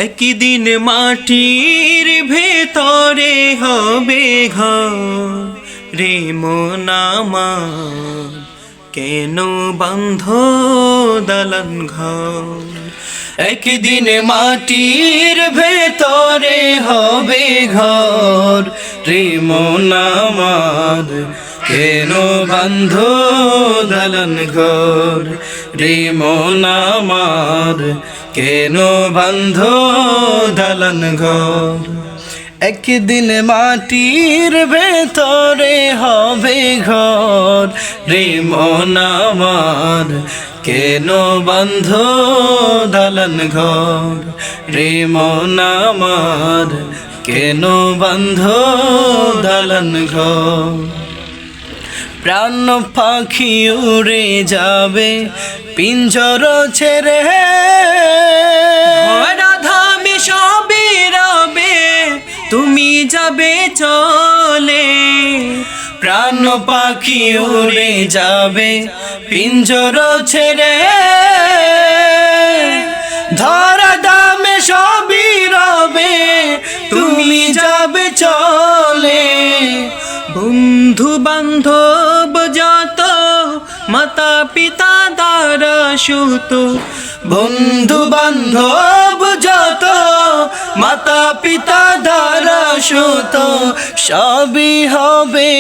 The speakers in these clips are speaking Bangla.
একদিন মাটির ভেতরে হবে ঘর রে মন আমার, কেন বন্ধ দালান ঘর। একদিন মাটির ভেতরে হবে ঘর রে মন আমার, কেন বন্ধ দালান ঘর রে মন আমার, কেন বন্ধ দালান ঘর। একদিন মাটির ভেতরে হবে ঘর রে মন আমার, কেন বন্ধ দালান ঘর রে মন আমার, কেন বন্ধ দালান ঘর। প্রাণ পাখি উড়ে যাবে পিঞ্জর ছেড়ে, ধামে সবই রবে তুমি যাবে চলে। প্রাণ পাখি উড়ে যাবে পিঞ্জর ছেড়ে, ধরা ধামে সবই রবে তুমি যাবে চলে। বন্ধু বান্ধব যত মাতা পিতা দ্বারা সুত, বন্ধু বান্ধব যত মাতা পিতা দ্বারা সুত, সবই হবে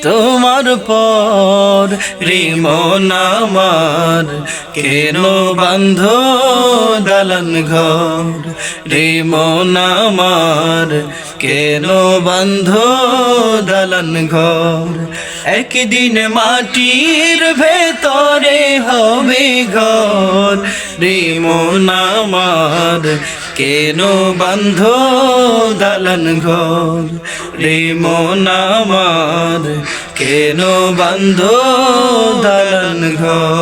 তোমার পর রে মন আমার, কেন বন্ধ দালান ঘর রে মন আমার, কেন বন্ধ দালান ঘর। একদিন মাটির ভেতরে হবে ঘর রে মন আমার, কেন বন্ধ দালান ঘর রে মন আমার, কেন বন্ধ দালান ঘর।